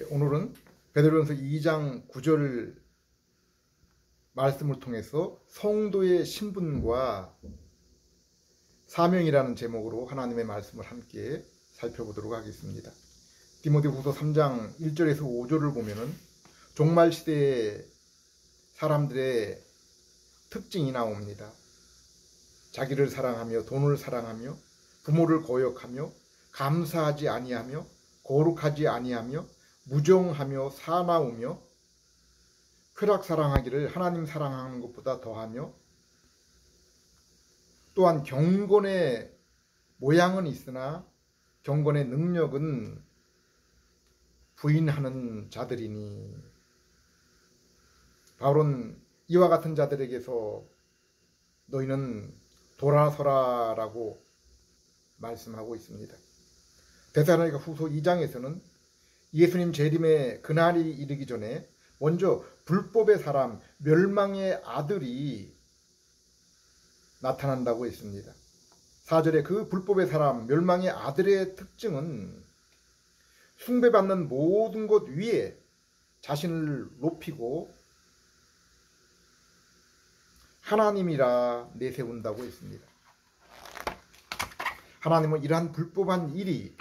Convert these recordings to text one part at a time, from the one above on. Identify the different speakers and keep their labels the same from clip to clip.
Speaker 1: 오늘은 베드로전서 2장 9절 말씀을 통해서 성도의 신분과 사명이라는 제목으로 하나님의 말씀을 함께 살펴보도록 하겠습니다. 디모데후서 3장 1절에서 5절을 보면은 종말 시대의 사람들의 특징이 나옵니다. 자기를 사랑하며 돈을 사랑하며 부모를 거역하며 감사하지 아니하며 거룩하지 아니하며 무정하며 사나우며 쾌락 사랑하기를 하나님 사랑하는 것보다 더하며 또한 경건의 모양은 있으나 경건의 능력은 부인하는 자들이니, 바울은 이와 같은 자들에게서 너희는 돌아서라 라고 말씀하고 있습니다. 데살로니가 후서 2장에서는 예수님 재림의 그날이 이르기 전에 먼저 불법의 사람, 멸망의 아들이 나타난다고 했습니다. 4절에 그 불법의 사람, 멸망의 아들의 특징은 숭배받는 모든 것 위에 자신을 높이고 하나님이라 내세운다고 했습니다. 하나님은 이러한 불법한 일이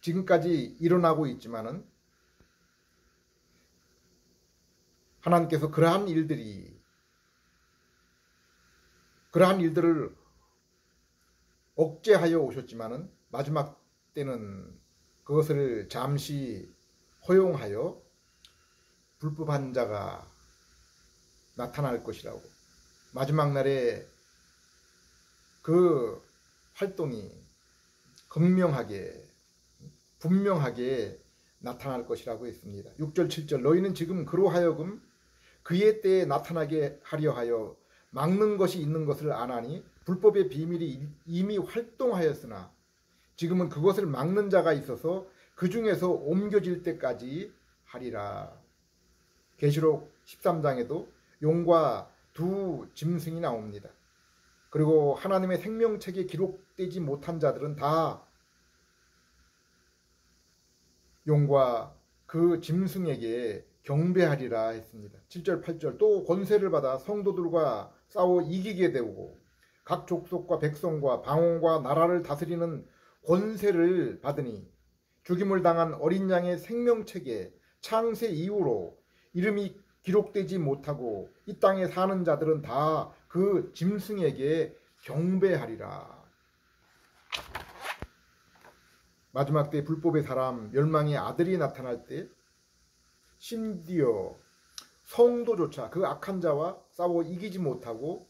Speaker 1: 지금까지 일어나고 있지만은 하나님께서 그러한 일들을 억제하여 오셨지만은 마지막 때는 그것을 잠시 허용하여 불법한 자가 나타날 것이라고, 마지막 날에 그 활동이 분명하게 나타날 것이라고 했습니다. 6절 7절 너희는 지금 그로 하여금 그의 때에 나타나게 하려 하여 막는 것이 있는 것을 아나니 불법의 비밀이 이미 활동하였으나 지금은 그것을 막는 자가 있어서 그 중에서 옮겨질 때까지 하리라. 계시록 13장에도 용과 두 짐승이 나옵니다. 그리고 하나님의 생명책에 기록되지 못한 자들은 다 용과 그 짐승에게 경배하리라 했습니다. 7절 8절 또 권세를 받아 성도들과 싸워 이기게 되고 각 족속과 백성과 방언과 나라를 다스리는 권세를 받으니 죽임을 당한 어린 양의 생명책에 창세 이후로 이름이 기록되지 못하고 이 땅에 사는 자들은 다 그 짐승에게 경배하리라. 마지막 때 불법의 사람, 멸망의 아들이 나타날 때 심지어 성도조차 그 악한 자와 싸워 이기지 못하고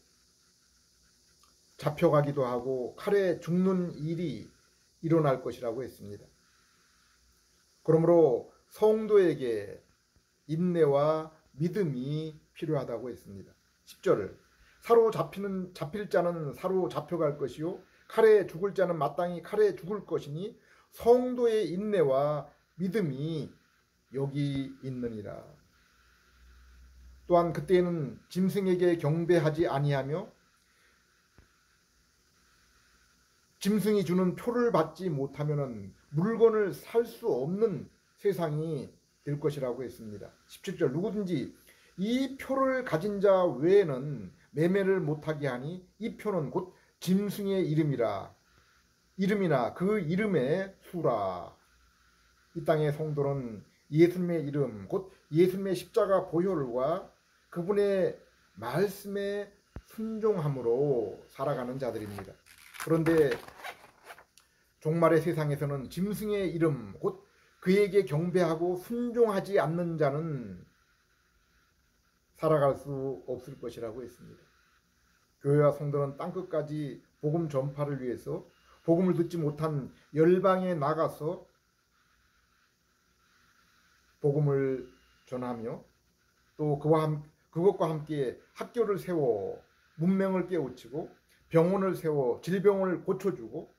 Speaker 1: 잡혀가기도 하고 칼에 죽는 일이 일어날 것이라고 했습니다. 그러므로 성도에게 인내와 믿음이 필요하다고 했습니다. 10절을 잡힐 자는 사로잡혀갈 것이요 칼에 죽을 자는 마땅히 칼에 죽을 것이니 성도의 인내와 믿음이 여기 있느니라. 또한 그때에는 짐승에게 경배하지 아니하며 짐승이 주는 표를 받지 못하면 물건을 살 수 없는 세상이 될 것이라고 했습니다. 17절 누구든지 이 표를 가진 자 외에는 매매를 못하게 하니 이 표는 곧 짐승의 이름이나 그 이름의 수라. 이 땅의 성도는 예수님의 이름 곧 예수님의 십자가 보혈과 그분의 말씀에 순종함으로 살아가는 자들입니다. 그런데 종말의 세상에서는 짐승의 이름 곧 그에게 경배하고 순종하지 않는 자는 살아갈 수 없을 것이라고 했습니다. 교회와 성도는 땅끝까지 복음 전파를 위해서 복음을 듣지 못한 열방에 나가서 복음을 전하며 또 그것과 함께 학교를 세워 문명을 깨우치고 병원을 세워 질병을 고쳐주고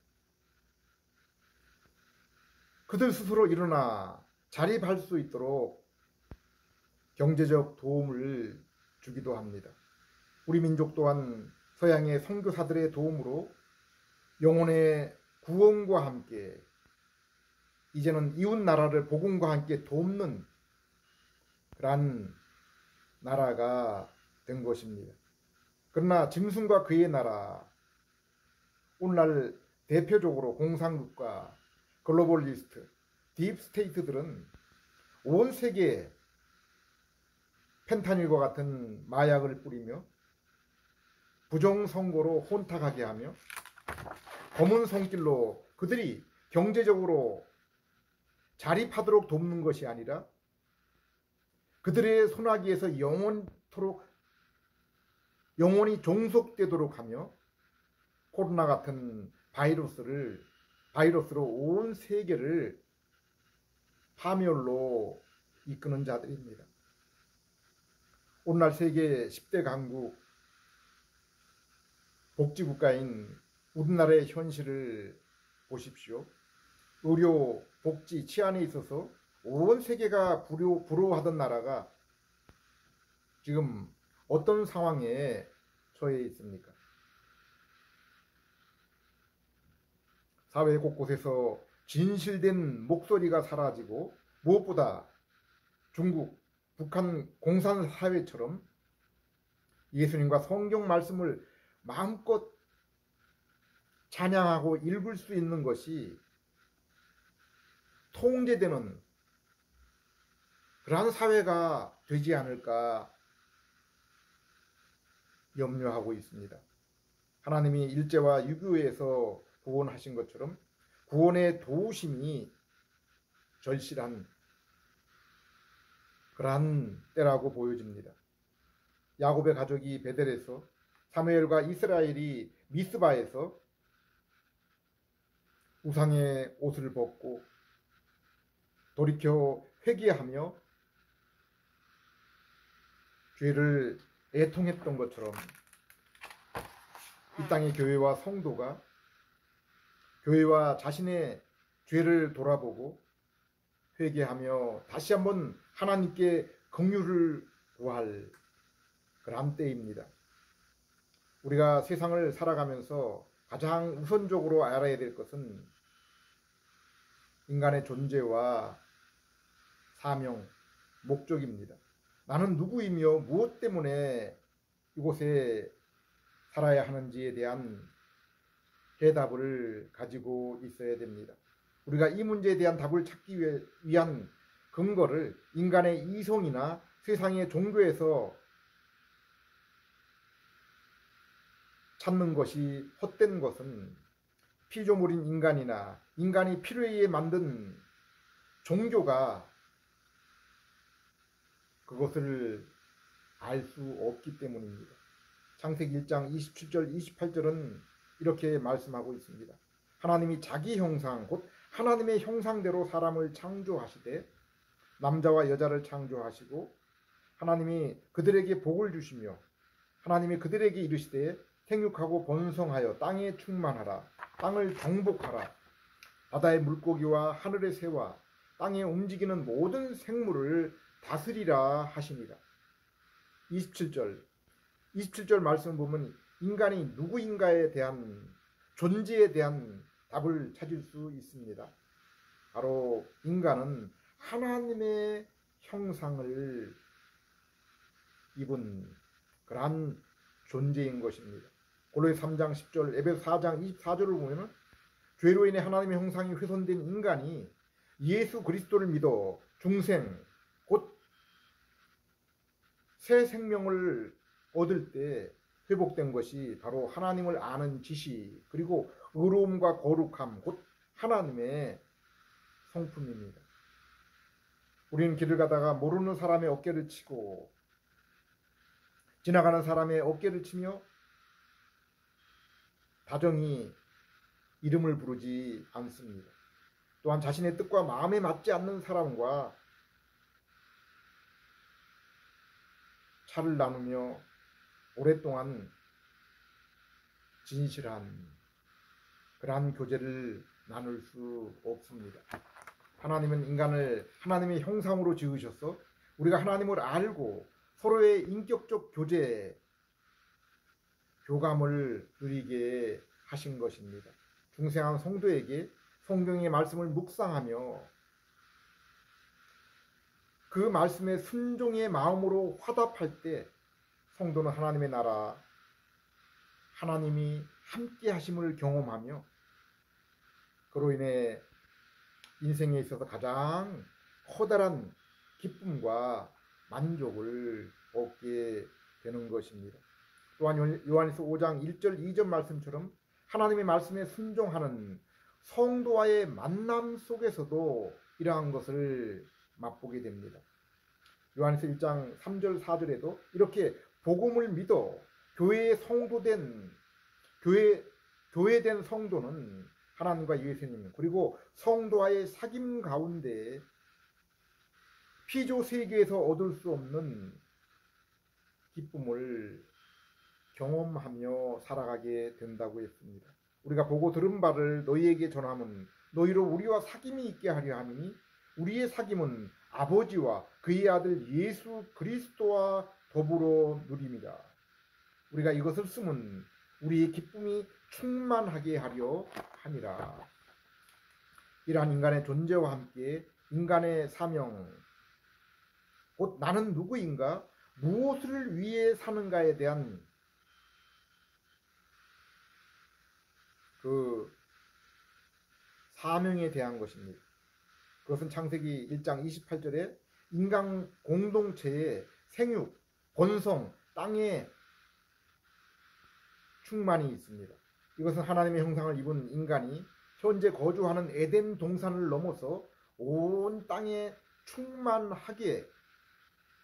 Speaker 1: 그들 스스로 일어나 자립할 수 있도록 경제적 도움을 주기도 합니다. 우리 민족 또한 서양의 선교사들의 도움으로 영혼의 구원과 함께 이제는 이웃 나라를 복음과 함께 돕는 그러한 나라가 된 것입니다. 그러나 짐승과 그의 나라, 오늘날 대표적으로 공산국가, 글로벌리스트, 딥스테이트들은 온 세계에 펜타닐과 같은 마약을 뿌리며 부정선거로 혼탁하게 하며 검은 손길로 그들이 경제적으로 자립하도록 돕는 것이 아니라 그들의 손아귀에서 영원히 종속되도록 하며 코로나 같은 바이러스로 온 세계를 파멸로 이끄는 자들입니다. 오늘날 세계 10대 강국 복지국가인 우리나라의 현실을 보십시오. 의료, 복지, 치안에 있어서 온 세계가 부러워하던 나라가 지금 어떤 상황에 처해 있습니까? 사회 곳곳에서 진실된 목소리가 사라지고 무엇보다 중국, 북한 공산사회처럼 예수님과 성경 말씀을 마음껏 찬양하고 읽을 수 있는 것이 통제되는 그러한 사회가 되지 않을까 염려하고 있습니다. 하나님이 일제와 유교에서 구원하신 것처럼 구원의 도우심이 절실한 그러한 때라고 보여집니다. 야곱의 가족이 베델에서, 사무엘과 이스라엘이 미스바에서 우상의 옷을 벗고 돌이켜 회개하며 죄를 애통했던 것처럼 이 땅의 교회와 성도가 교회와 자신의 죄를 돌아보고 회개하며 다시 한번 하나님께 긍휼을 구할 그런 때입니다. 우리가 세상을 살아가면서 가장 우선적으로 알아야 될 것은 인간의 존재와 사명, 목적입니다. 나는 누구이며 무엇 때문에 이곳에 살아야 하는지에 대한 해답을 가지고 있어야 됩니다. 우리가 이 문제에 대한 답을 찾기 위한 근거를 인간의 이성이나 세상의 종교에서 찾는 것이 헛된 것은 피조물인 인간이나 인간이 필요에 의해 만든 종교가 그것을 알 수 없기 때문입니다. 창세기 1장 27절 28절은 이렇게 말씀하고 있습니다. 하나님이 자기 형상 곧 하나님의 형상대로 사람을 창조하시되 남자와 여자를 창조하시고 하나님이 그들에게 복을 주시며 하나님이 그들에게 이르시되 생육하고 번성하여 땅에 충만하라 땅을 정복하라 바다의 물고기와 하늘의 새와 땅에 움직이는 모든 생물을 다스리라 하시니라. 27절 말씀 보면 인간이 누구인가에 대한 존재에 대한 답을 찾을 수 있습니다. 바로 인간은 하나님의 형상을 입은 그러한 존재인 것입니다. 골로새 3장 10절, 에베소 4장 24절을 보면 죄로 인해 하나님의 형상이 훼손된 인간이 예수 그리스도를 믿어 중생 곧 새 생명을 얻을 때 회복된 것이 바로 하나님을 아는 지식 그리고 의로움과 거룩함 곧 하나님의 성품입니다. 우리는 길을 가다가 모르는 사람의 어깨를 치고 지나가는 사람의 어깨를 치며 다정히 이름을 부르지 않습니다. 또한 자신의 뜻과 마음에 맞지 않는 사람과 차를 나누며 오랫동안 진실한 그러한 교제를 나눌 수 없습니다. 하나님은 인간을 하나님의 형상으로 지으셔서 우리가 하나님을 알고 서로의 인격적 교제, 교감을 누리게 하신 것입니다. 중생한 성도에게 성경의 말씀을 묵상하며 그 말씀에 순종의 마음으로 화답할 때 성도는 하나님의 나라, 하나님이 함께 하심을 경험하며 그로 인해 인생에 있어서 가장 커다란 기쁨과 만족을 얻게 되는 것입니다. 또한 요한일서 5장 1절 2절 말씀처럼 하나님의 말씀에 순종하는 성도와의 만남 속에서도 이러한 것을 맛보게 됩니다. 요한일서 1장 3절 4절에도 이렇게 복음을 믿어 교회된 성도는 하나님과 예수님 그리고 성도와의 사귐 가운데 피조 세계에서 얻을 수 없는 기쁨을 경험하며 살아가게 된다고 했습니다. 우리가 보고 들은 바를 너희에게 전함은 너희로 우리와 사귐이 있게 하려 함이니 우리의 사귐은 아버지와 그의 아들 예수 그리스도와 더불어 누립니다. 우리가 이것을 쓰면 우리의 기쁨이 충만하게 하려 함이라. 이러한 인간의 존재와 함께 인간의 사명, 곧 나는 누구인가, 무엇을 위해 사는가에 대한 그 사명에 대한 것입니다. 그것은 창세기 1장 28절에 인간 공동체의 생육, 번성, 땅에 충만이 있습니다. 이것은 하나님의 형상을 입은 인간이 현재 거주하는 에덴 동산을 넘어서 온 땅에 충만하게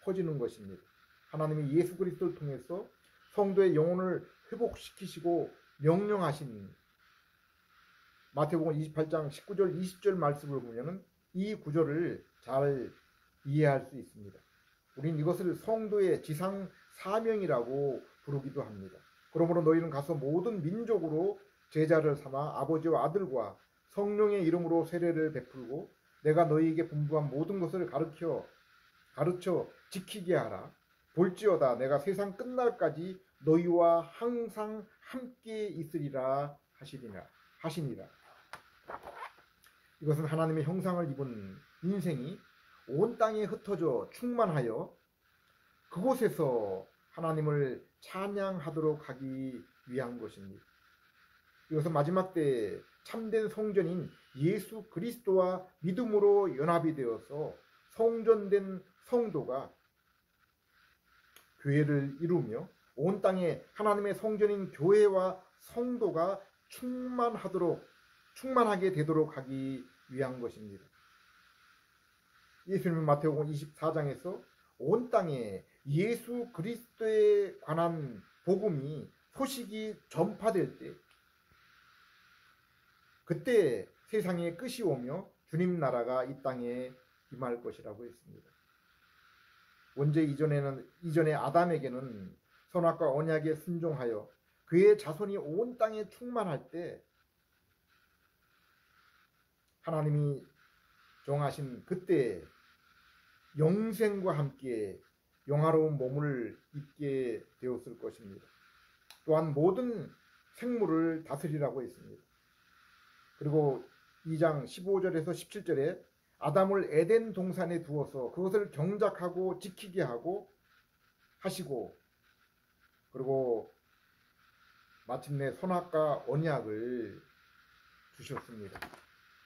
Speaker 1: 퍼지는 것입니다. 하나님이 예수 그리스도를 통해서 성도의 영혼을 회복시키시고 명령하신 마태복음 28장 19절 20절 말씀을 보면은 이 구절을 잘 이해할 수 있습니다. 우린 이것을 성도의 지상 사명이라고 부르기도 합니다. 그러므로 너희는 가서 모든 민족으로 제자를 삼아 아버지와 아들과 성령의 이름으로 세례를 베풀고 내가 너희에게 분부한 모든 것을 가르쳐 지키게 하라. 볼지어다 내가 세상 끝날까지 너희와 항상 함께 있으리라 하시니라. 이것은 하나님의 형상을 입은 인생이 온 땅에 흩어져 충만하여 그곳에서 하나님을 찬양하도록 하기 위한 것입니다. 이것은 마지막 때 참된 성전인 예수 그리스도와 믿음으로 연합이 되어서 성전된 성도가 교회를 이루며 온 땅에 하나님의 성전인 교회와 성도가 충만하게 되도록 하기 위한 것입니다. 예수님은 마태복음 24장에서 온 땅에 예수 그리스도에 관한 소식이 전파될 때 그때 세상의 끝이 오며 주님 나라가 이 땅에 임할 것이라고 했습니다. 원죄 이전에 아담에게는 선악과 언약에 순종하여 그의 자손이 온 땅에 충만할 때 하나님이 정하신 그때 영생과 함께 영화로운 몸을 입게 되었을 것입니다. 또한 모든 생물을 다스리라고 했습니다. 그리고 2장 15절에서 17절에 아담을 에덴 동산에 두어서 그것을 경작하고 지키게 하시고 그리고 마침내 선악과 언약을 주셨습니다.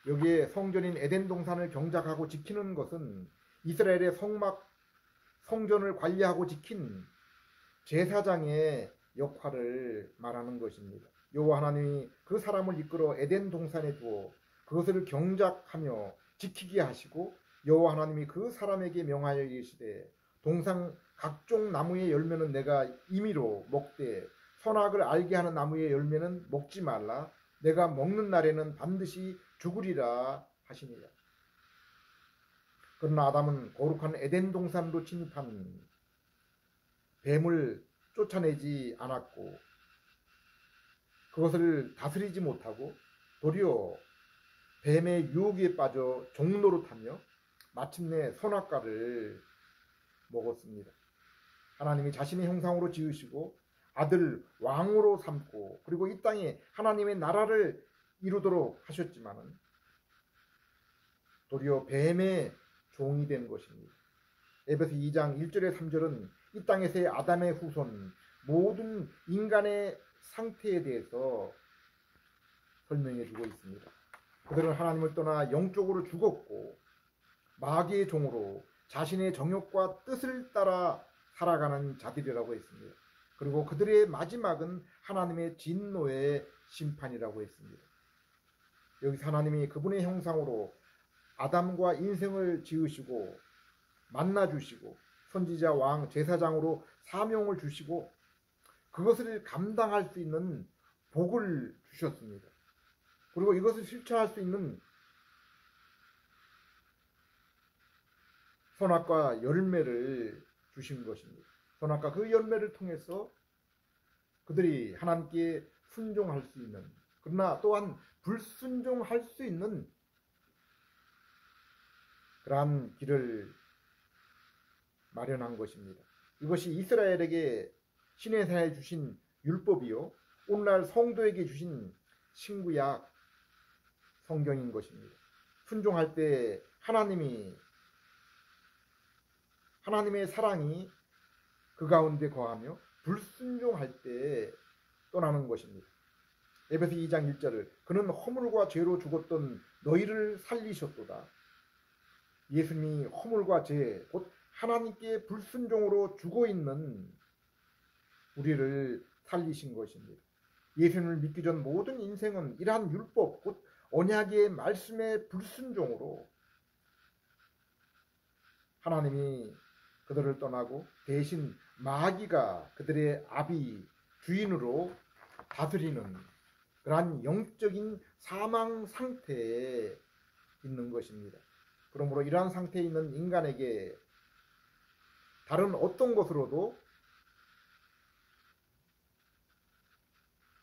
Speaker 1: 여기에 성전인 에덴 동산을 경작하고 지키는 것은 이스라엘의 성전을 관리하고 지킨 제사장의 역할을 말하는 것입니다. 여호와 하나님이 그 사람을 이끌어 에덴 동산에 두어 그것을 경작하며 지키게 하시고 여호와 하나님이 그 사람에게 명하여 이르시되 동산 각종 나무의 열매는 내가 임의로 먹되 선악을 알게 하는 나무의 열매는 먹지 말라. 내가 먹는 날에는 반드시 죽으리라 하시니라. 그러나 아담은 거룩한 에덴 동산으로 침입한 뱀을 쫓아내지 않았고 그것을 다스리지 못하고 도리어 뱀의 유혹에 빠져 종노릇하며 마침내 선악과를 먹었습니다. 하나님이 자신의 형상으로 지으시고 아들 왕으로 삼고 그리고 이 땅에 하나님의 나라를 이루도록 하셨지만은 도리어 뱀의 종이 된 것입니다. 에베소 2장 1절에 3절은 이 땅에서의 아담의 후손 모든 인간의 상태에 대해서 설명해 주고 있습니다. 그들은 하나님을 떠나 영적으로 죽었고 마귀의 종으로 자신의 정욕과 뜻을 따라 살아가는 자들이라고 했습니다. 그리고 그들의 마지막은 하나님의 진노의 심판이라고 했습니다. 여기서 하나님이 그분의 형상으로 아담과 인생을 지으시고 만나주시고 선지자 왕 제사장으로 사명을 주시고 그것을 감당할 수 있는 복을 주셨습니다. 그리고 이것을 실천할 수 있는 선악과 열매를 주신 것입니다. 선악과 그 열매를 통해서 그들이 하나님께 순종할 수 있는, 그러나 또한 불순종할 수 있는 그러한 길을 마련한 것입니다. 이것이 이스라엘에게 시내산에 주신 율법이요 오늘날 성도에게 주신 신구약 성경인 것입니다. 순종할 때 하나님의 사랑이 그 가운데 거하며 불순종할 때 떠나는 것입니다. 에베소 2장 1절을 그는 허물과 죄로 죽었던 너희를 살리셨도다. 예수님이 허물과 죄, 곧 하나님께 불순종으로 죽어있는 우리를 살리신 것입니다. 예수님을 믿기 전 모든 인생은 이러한 율법, 곧 언약의 말씀의 불순종으로 하나님이 그들을 떠나고 대신 마귀가 그들의 아비 주인으로 다스리는 그러한 영적인 사망 상태에 있는 것입니다. 그러므로 이러한 상태에 있는 인간에게 다른 어떤 것으로도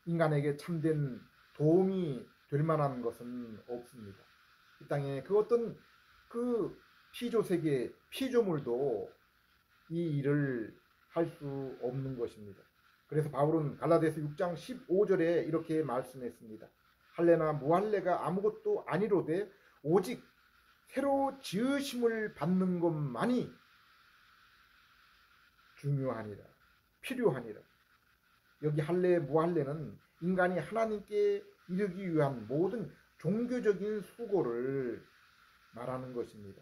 Speaker 1: 인간에게 참된 도움이 될 만한 것은 없습니다. 이 땅에 그 어떤 그 피조세계, 피조물도 이 일을 할 수 없는 것입니다. 그래서 바울은 갈라디아서 6장 15절에 이렇게 말씀했습니다. 할례나 무할례가 아무것도 아니로되 오직 새로 지으심을 받는 것만이 중요하니라, 필요하니라. 여기 할례 무할례는 인간이 하나님께 이르기 위한 모든 종교적인 수고를 말하는 것입니다.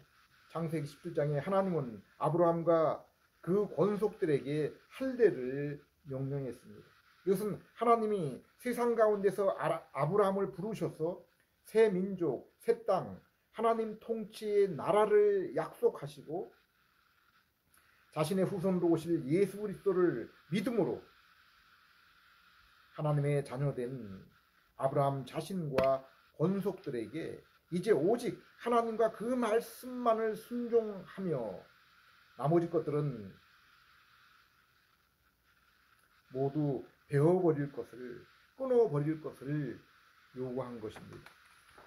Speaker 1: 창세기 17장에 하나님은 아브라함과 그 권속들에게 할례를 명령했습니다. 이것은 하나님이 세상 가운데서 아브라함을 부르셔서 새 민족, 새 땅, 하나님 통치의 나라를 약속하시고 자신의 후손으로 오실 예수 그리스도를 믿음으로 하나님의 자녀된 아브라함 자신과 권속들에게 이제 오직 하나님과 그 말씀만을 순종하며 나머지 것들은 모두 베어버릴 것을, 끊어버릴 것을 요구한 것입니다.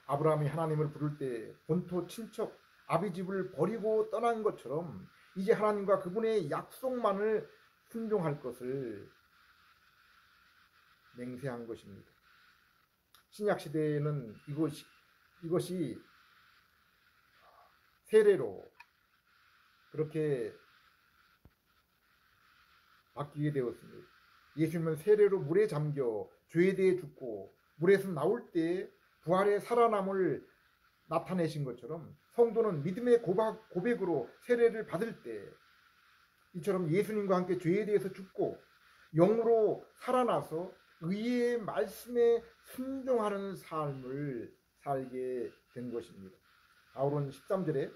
Speaker 1: 아브라함이 하나님을 부를 때 본토 친척 아비집을 버리고 떠난 것처럼 이제 하나님과 그분의 약속만을 순종할 것을 맹세한 것입니다. 신약시대에는 이것이 세례로 그렇게 바뀌게 되었습니다. 예수님은 세례로 물에 잠겨 죄에 대해 죽고 물에서 나올 때 부활의 살아남을 나타내신 것처럼 성도는 믿음의 고백으로 세례를 받을 때 이처럼 예수님과 함께 죄에 대해서 죽고 영으로 살아나서 의의 말씀에 순종하는 삶을 살게 된 것입니다. 바울은 13절에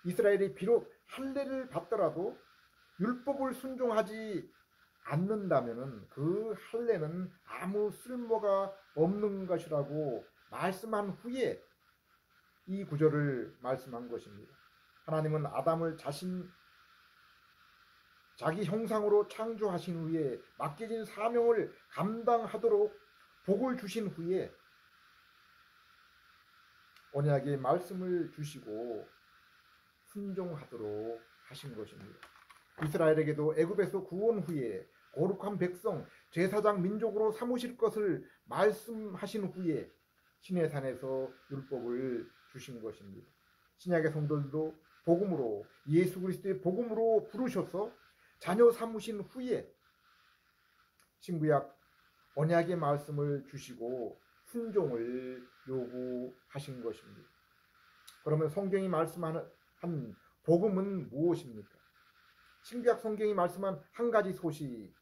Speaker 1: 이스라엘이 비록 할례를 받더라도 율법을 순종하지 않는다면 그 할례는 아무 쓸모가 없는 것이라고 말씀한 후에 이 구절을 말씀한 것입니다. 하나님은 아담을 자기 형상으로 창조하신 후에 맡겨진 사명을 감당하도록 복을 주신 후에 언약의 말씀을 주시고 순종하도록 하신 것입니다. 이스라엘에게도 애굽에서 구원 후에 거룩한 백성, 제사장 민족으로 삼으실 것을 말씀하신 후에 시내산에서 율법을 주신 것입니다. 신약의 성도들도 복음으로 예수 그리스도의 복음으로 부르셔서 자녀 삼으신 후에 신구약 언약의 말씀을 주시고 순종을 요구하신 것입니다. 그러면 성경이 말씀하는 한 복음은 무엇입니까? 신구약 성경이 말씀한 한 가지 소식,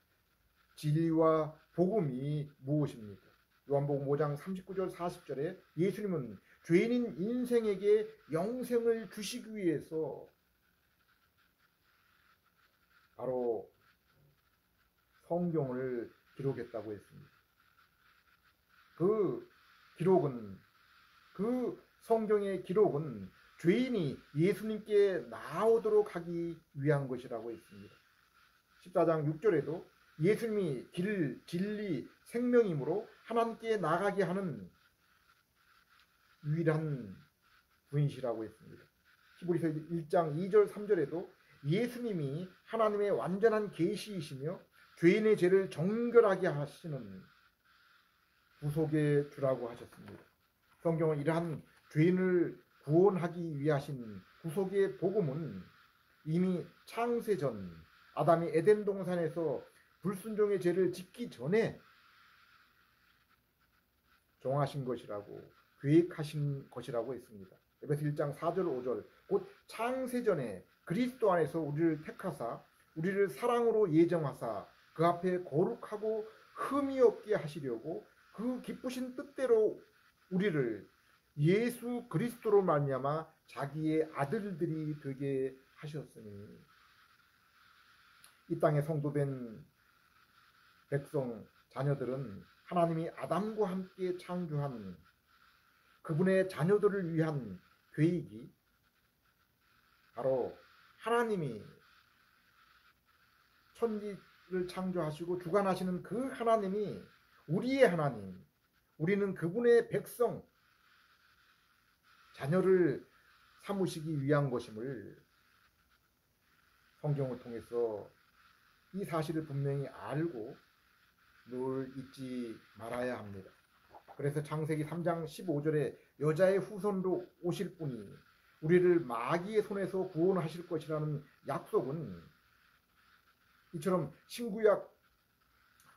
Speaker 1: 진리와 복음이 무엇입니까? 요한복음 5장 39절 40절에 예수님은 죄인인 인생에게 영생을 주시기 위해서 바로 성경을 기록했다고 했습니다. 그 성경의 기록은 죄인이 예수님께 나오도록 하기 위한 것이라고 했습니다. 14장 6절에도 예수님이 길, 진리, 생명이므로 하나님께 나가게 하는 유일한 분이시라고 했습니다. 히브리서 1장 2절 3절에도 예수님이 하나님의 완전한 계시이시며 죄인의 죄를 정결하게 하시는 구속의 주라고 하셨습니다. 성경은 이러한 죄인을 구원하기 위하신 구속의 복음은 이미 창세전 아담이 에덴 동산에서 불순종의 죄를 짓기 전에 정하신 것이라고 계획하신 것이라고 했습니다. 에베소 1장 4절 5절 곧 창세전에 그리스도 안에서 우리를 택하사 우리를 사랑으로 예정하사 그 앞에 거룩하고 흠이 없게 하시려고 그 기쁘신 뜻대로 우리를 예수 그리스도로 말미암아 자기의 아들들이 되게 하셨으니 이 땅에 성도된 백성 자녀들은 하나님이 아담과 함께 창조한 그분의 자녀들을 위한 계획이 바로 하나님이 천지를 창조하시고 주관하시는 그 하나님이 우리의 하나님, 우리는 그분의 백성, 자녀를 삼으시기 위한 것임을 성경을 통해서 이 사실을 분명히 알고 늘 잊지 말아야 합니다. 그래서 창세기 3장 15절에 여자의 후손으로 오실 분이 우리를 마귀의 손에서 구원하실 것이라는 약속은 이처럼 신구약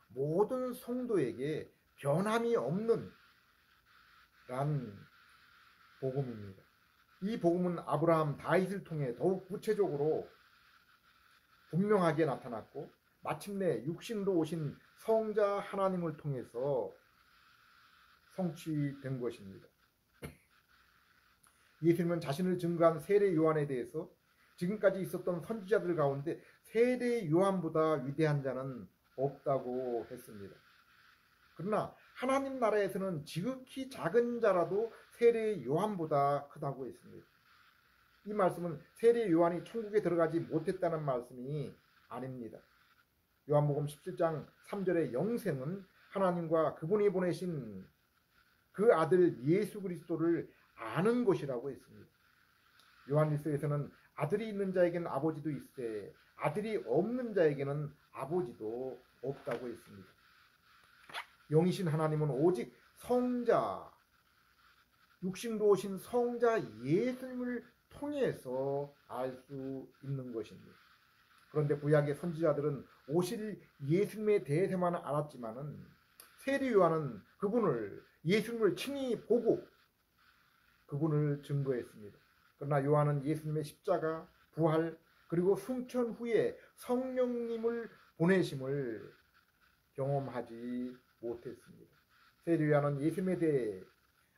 Speaker 1: 모든 성도에게 변함이 없는 란 복음입니다. 이 복음은 아브라함, 다윗을 통해 더욱 구체적으로 분명하게 나타났고 마침내 육신으로 오신 성자 하나님을 통해서 성취된 것입니다. 예수님은 자신을 증거한 세례 요한에 대해서 지금까지 있었던 선지자들 가운데 세례 요한보다 위대한 자는 없다고 했습니다. 그러나 하나님 나라에서는 지극히 작은 자라도 세례 요한보다 크다고 했습니다. 이 말씀은 세례 요한이 천국에 들어가지 못했다는 말씀이 아닙니다. 요한복음 17장 3절의 영생은 하나님과 그분이 보내신 그 아들 예수 그리스도를 아는 것이라고 했습니다. 요한일서에서는 아들이 있는 자에게는 아버지도 있으되 아들이 없는 자에게는 아버지도 없다고 했습니다. 영이신 하나님은 오직 성자, 육신으로 오신 성자 예수님을 통해서 알 수 있는 것입니다. 그런데 구약의 선지자들은 오실 예수님에 대해서만 알았지만은 세례 요한은 그분을 예수님을 친히 보고 그분을 증거했습니다. 그러나 요한은 예수님의 십자가, 부활, 그리고 승천 후에 성령님을 보내심을 경험하지 못했습니다. 세례 요한은 예수님에 대해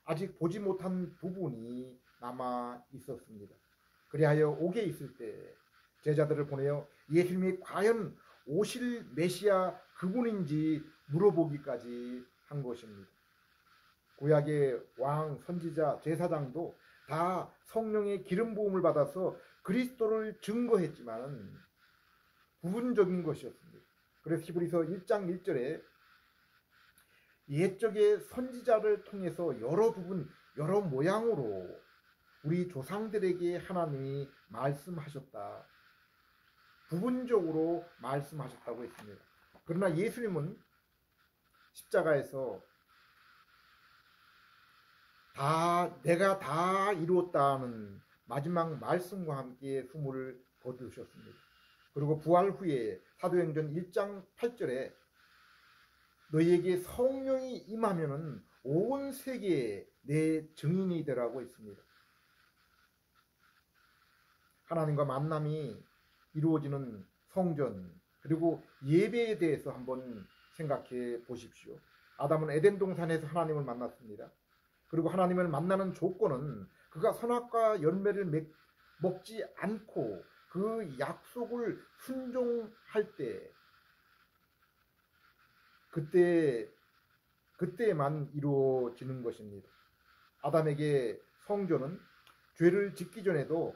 Speaker 1: 아직 보지 못한 부분이 남아 있었습니다. 그리하여 옥에 있을 때 제자들을 보내어 예수님이 과연 오실 메시아 그분인지 물어보기까지 한 것입니다. 구약의 왕, 선지자, 제사장도 다 성령의 기름 부음을 받아서 그리스도를 증거했지만 부분적인 것이었습니다. 그래서 히브리서 1장 1절에 옛적의 선지자를 통해서 여러 부분, 여러 모양으로 우리 조상들에게 하나님이 말씀하셨다. 부분적으로 말씀하셨다고 했습니다. 그러나 예수님은 십자가에서 내가 다 이루었다는 마지막 말씀과 함께 숨을 거두셨습니다. 그리고 부활 후에 사도행전 1장 8절에 너희에게 성령이 임하면은 온 세계에 내 증인이 되라고 했습니다. 하나님과 만남이 이루어지는 성전 그리고 예배에 대해서 한번 생각해 보십시오. 아담은 에덴 동산에서 하나님을 만났습니다. 그리고 하나님을 만나는 조건은 그가 선악과 열매를 먹지 않고 그 약속을 순종할 때 그때만 이루어지는 것입니다. 아담에게 성전은 죄를 짓기 전에도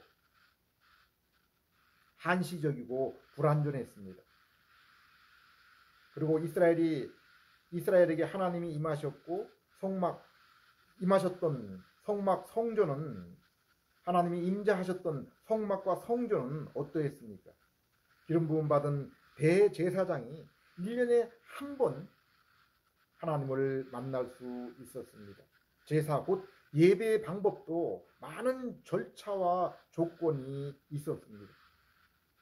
Speaker 1: 한시적이고 불완전했습니다. 그리고 이스라엘에게 하나님이 임하셨던 성막 성전은 하나님이 임재하셨던 성막과 성전은 어떠했습니까? 기름 부음 받은 대제사장이 1년에 한 번 하나님을 만날 수 있었습니다. 제사 곧 예배의 방법도 많은 절차와 조건이 있었습니다.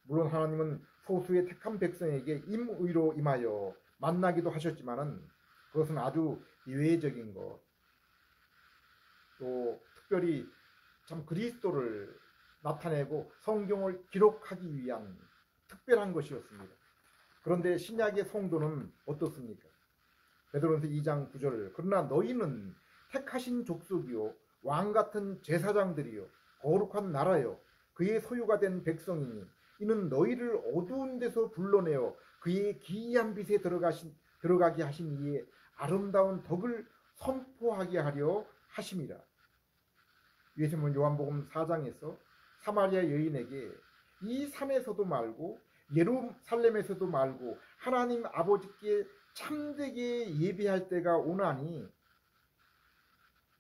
Speaker 1: 물론 하나님은 소수의 택한 백성에게 임의로 임하여 만나기도 하셨지만은 그것은 아주 예외적인 것, 또 특별히 참 그리스도를 나타내고 성경을 기록하기 위한 특별한 것이었습니다. 그런데 신약의 성도는 어떻습니까? 베드로전서 2장 9절 그러나 너희는 택하신 족속이요 왕같은 제사장들이요 거룩한 나라요 그의 소유가 된 백성이니 이는 너희를 어두운 데서 불러내어 그의 기이한 빛에 들어가게 하신 이의 아름다운 덕을 선포하게 하려 하심이라. 예수님은 요한복음 4장에서 사마리아 여인에게 이 산에서도 말고 예루살렘에서도 말고 하나님 아버지께 참되게 예배할 때가 오나니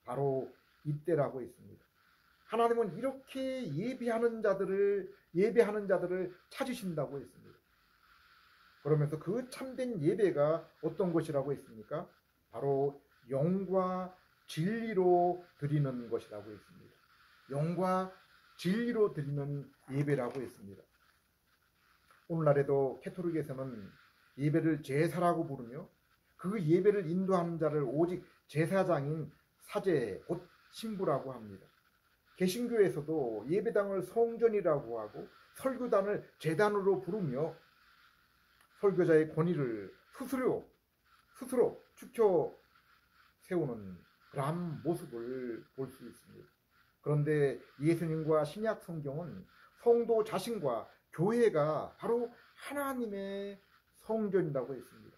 Speaker 1: 바로 이때라고 했습니다. 하나님은 이렇게 예배하는 자들을 찾으신다고 했습니다. 그러면서 그 참된 예배가 어떤 것이라고 했습니까? 바로 영과 진리로 드리는 것이라고 했습니다. 영과 진리로 드리는 예배라고 했습니다. 오늘날에도 캐토릭에서는 예배를 제사라고 부르며 그 예배를 인도하는 자를 오직 제사장인 사제 곧 신부라고 합니다. 개신교에서도 예배당을 성전이라고 하고 설교단을 제단으로 부르며 설교자의 권위를 스스로 축혀 세우는 그러한 모습을 볼 수 있습니다. 그런데 예수님과 신약 성경은 성도 자신과 교회가 바로 하나님의 성전이라고 했습니다.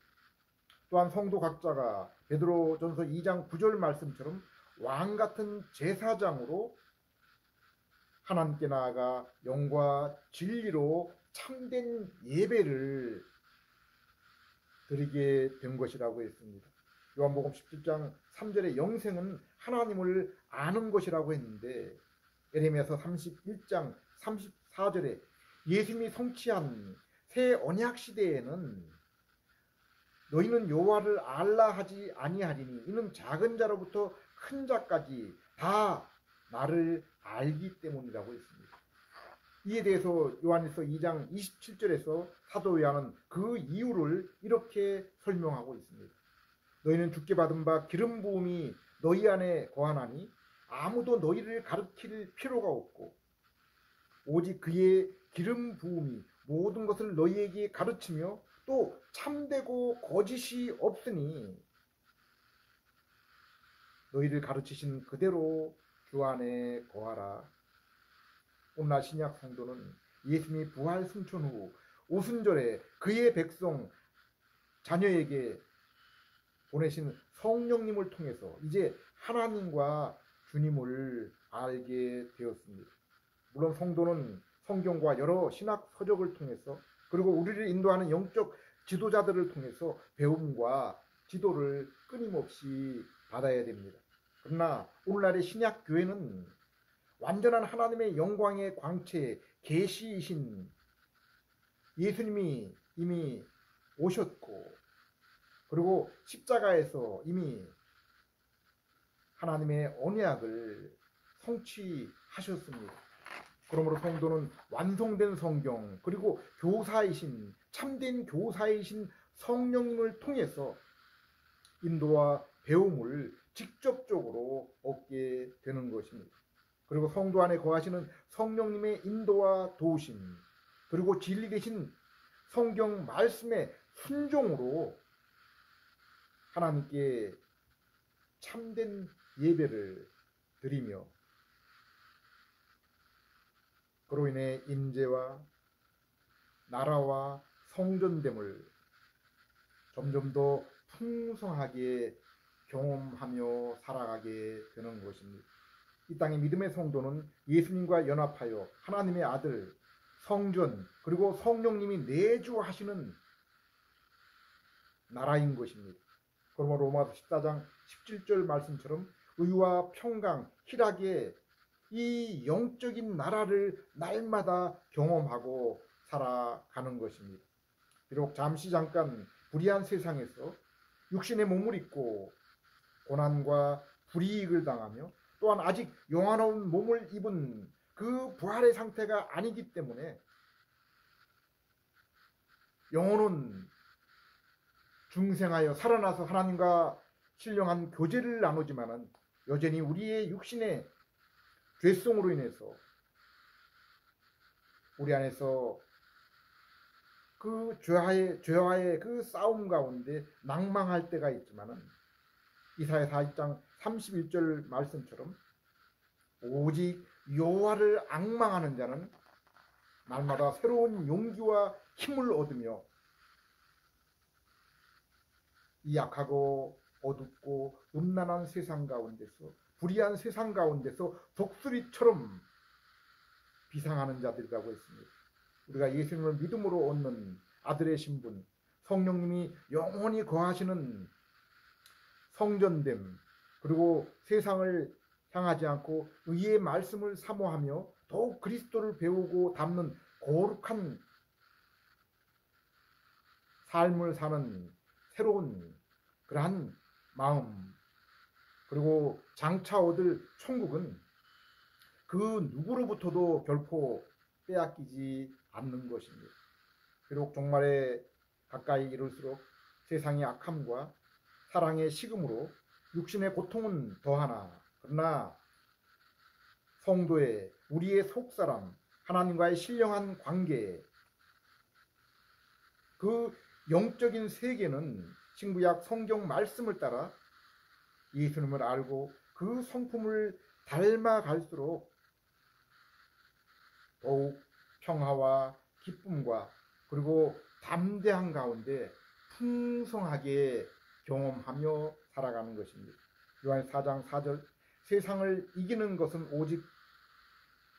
Speaker 1: 또한 성도 각자가 베드로전서 2장 9절 말씀처럼 왕같은 제사장으로 하나님께 나아가 영과 진리로 참된 예배를 드리게 된 것이라고 했습니다. 요한복음 17장 3절에 영생은 하나님을 아는 것이라고 했는데 에레미야서 31장 34절에 예수님이 성취한 새 언약 시대에는 너희는 여호와를 알라 하지 아니하리니 이는 작은 자로부터 큰 자까지 다 나를 알기 때문이라고 했습니다. 이에 대해서 요한일서 2장 27절에서 사도 요한은 그 이유를 이렇게 설명하고 있습니다. 너희는 주께 받은 바 기름 부음이 너희 안에 거하나니 아무도 너희를 가르칠 필요가 없고 오직 그의 기름 부음이 모든 것을 너희에게 가르치며 또 참되고 거짓이 없으니 너희를 가르치신 그대로 주 안에 거하라. 오늘날 신약 성도는 예수님이 부활 승천 후 오순절에 그의 백성 자녀에게 보내신 성령님을 통해서 이제 하나님과 주님을 알게 되었습니다. 물론 성도는 성경과 여러 신학 서적을 통해서 그리고 우리를 인도하는 영적 지도자들을 통해서 배움과 지도를 끊임없이 받아야 됩니다. 그러나 오늘날의 신약 교회는 완전한 하나님의 영광의 광채 계시이신 예수님이 이미 오셨고 그리고 십자가에서 이미 하나님의 언약을 성취하셨습니다. 그러므로 성도는 완성된 성경 그리고 교사이신 참된 교사이신 성령님을 통해서 인도와 배움을 직접적으로 얻게 되는 것입니다. 그리고 성도 안에 거하시는 성령님의 인도와 도우심 그리고 진리 되신 성경 말씀의 순종으로 하나님께 참된 예배를 드리며 그로 인해 임재와 나라와 성전됨을 점점 더 풍성하게 경험하며 살아가게 되는 것입니다. 이 땅의 믿음의 성도는 예수님과 연합하여 하나님의 아들, 성전, 그리고 성령님이 내주하시는 나라인 것입니다. 그러므로 로마서 14장 17절 말씀처럼 의와 평강, 희락의 이 영적인 나라를 날마다 경험하고 살아가는 것입니다. 비록 잠시 잠깐 불의한 세상에서 육신의 몸을 입고 고난과 불이익을 당하며 또한 아직 영화로운 몸을 입은 그 부활의 상태가 아니기 때문에 영혼은 중생하여 살아나서 하나님과 신령한 교제를 나누지만은 여전히 우리의 육신의 죄성으로 인해서 우리 안에서 그 죄와의 그 싸움 가운데 낭망할 때가 있지만은 이사야 40장 31절 말씀처럼 오직 여호와를 앙망하는 자는 날마다 새로운 용기와 힘을 얻으며 이 약하고 어둡고 음란한 세상 가운데서 불의한 세상 가운데서 독수리처럼 비상하는 자들이라고 했습니다. 우리가 예수님을 믿음으로 얻는 아들의 신분, 성령님이 영원히 거하시는 성전됨, 그리고 세상을 향하지 않고 의의 말씀을 사모하며 더욱 그리스도를 배우고 담는 거룩한 삶을 사는 새로운 그러한 마음, 그리고 장차 얻을 천국은 그 누구로부터도 결코 빼앗기지 않는 것입니다. 비록 종말에 가까이 이를수록 세상의 악함과 사랑의 식음으로 육신의 고통은 더하나 그러나 성도의 우리의 속사람 하나님과의 신령한 관계 그 영적인 세계는 신구약 성경 말씀을 따라 예수님을 알고 그 성품을 닮아갈수록 더욱 평화와 기쁨과 그리고 담대한 가운데 풍성하게 경험하며 살아가는 것입니다. 요한 4장 4절 세상을 이기는 것은 오직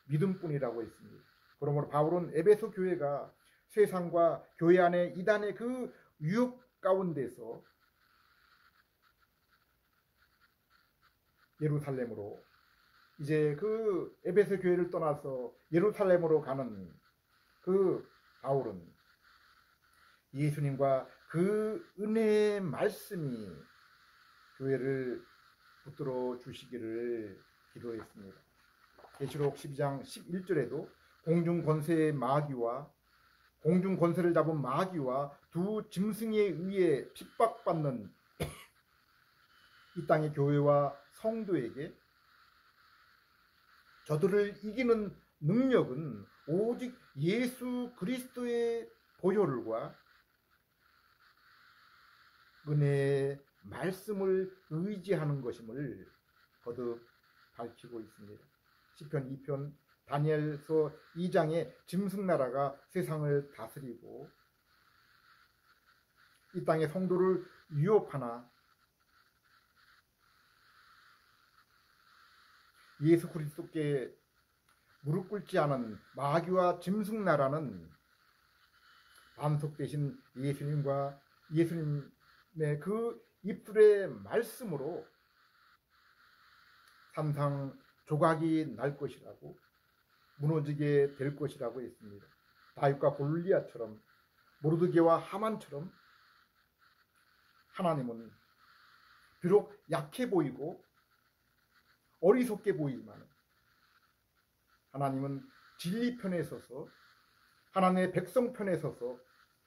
Speaker 1: 믿음뿐이라고 했습니다. 그러므로 바울은 에베소 교회가 세상과 교회 안에 이단의 그 유혹 가운데서 예루살렘으로 이제 그 에베소 교회를 떠나서 예루살렘으로 가는 그 바울은 예수님과 그 은혜의 말씀이 교회를 붙들어 주시기를 기도했습니다. 계시록 12장 11절에도 공중 권세의 마귀와 공중 권세를 잡은 마귀와 두 짐승에 의해 핍박받는 이 땅의 교회와 성도에게 저들을 이기는 능력은 오직 예수 그리스도의 보혈과 은혜의 말씀을 의지하는 것임을 거듭 밝히고 있습니다. 시편 2편 다니엘서 2장의 짐승나라가 세상을 다스리고 이 땅의 성도를 위협하나 예수 그리스도께 무릎 꿇지 않은 마귀와 짐승나라는 반석 대신 예수님과 예수님의 그 입술의 말씀으로 산상 조각이 날 것이라고 무너지게 될 것이라고 했습니다. 다윗과 골리앗처럼 모르드게와 하만처럼 하나님은 비록 약해 보이고 어리석게 보이지만 하나님은 진리 편에 서서 하나님의 백성 편에 서서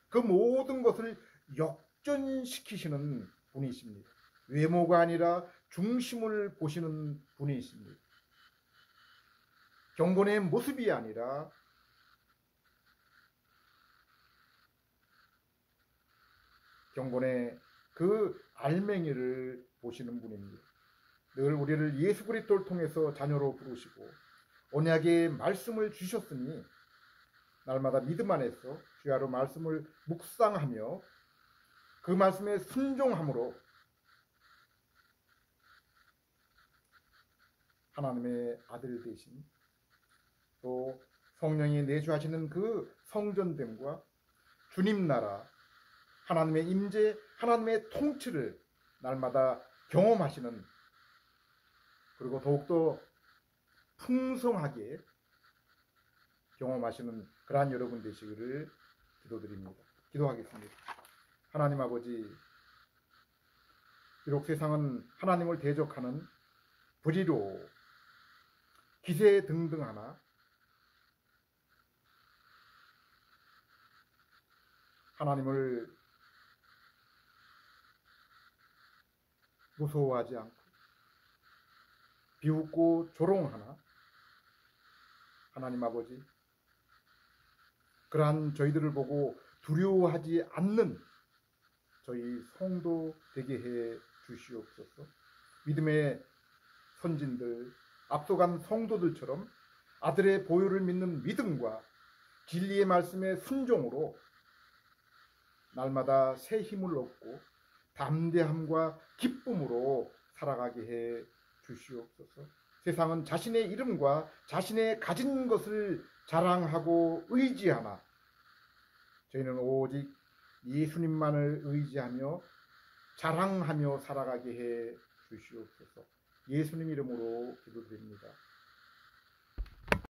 Speaker 1: 그 모든 것을 역전시키시는 분이십니다. 외모가 아니라 중심을 보시는 분이십니다. 경건의 모습이 아니라 경건의 그 알맹이를 보시는 분입니다. 늘 우리를 예수 그리스도를 통해서 자녀로 부르시고 언약의 말씀을 주셨으니 날마다 믿음 안에서 주야로 말씀을 묵상하며 그 말씀에 순종함으로 하나님의 아들 되신 또 성령이 내주하시는 그 성전됨과 주님 나라 하나님의 임재 하나님의 통치를 날마다 경험하시는 그리고 더욱더 풍성하게 경험하시는 그러한 여러분 되시기를 기도드립니다. 기도하겠습니다. 하나님 아버지, 비록 세상은 하나님을 대적하는 불의로 기세등등하나 하나님을 무서워하지 않고 비웃고 조롱하나 하나님 아버지, 그러한 저희들을 보고 두려워하지 않는 저희 성도 되게 해 주시옵소서. 믿음의 선진들, 앞서간 성도들처럼 아들의 보혈을 믿는 믿음과 진리의 말씀의 순종으로 날마다 새 힘을 얻고 담대함과 기쁨으로 살아가게 해 주시옵소서. 세상은 자신의 이름과 자신의 가진 것을 자랑하고 의지하나 저희는 오직 예수님만을 의지하며 자랑하며 살아가게 해 주시옵소서. 예수님 이름으로 기도드립니다.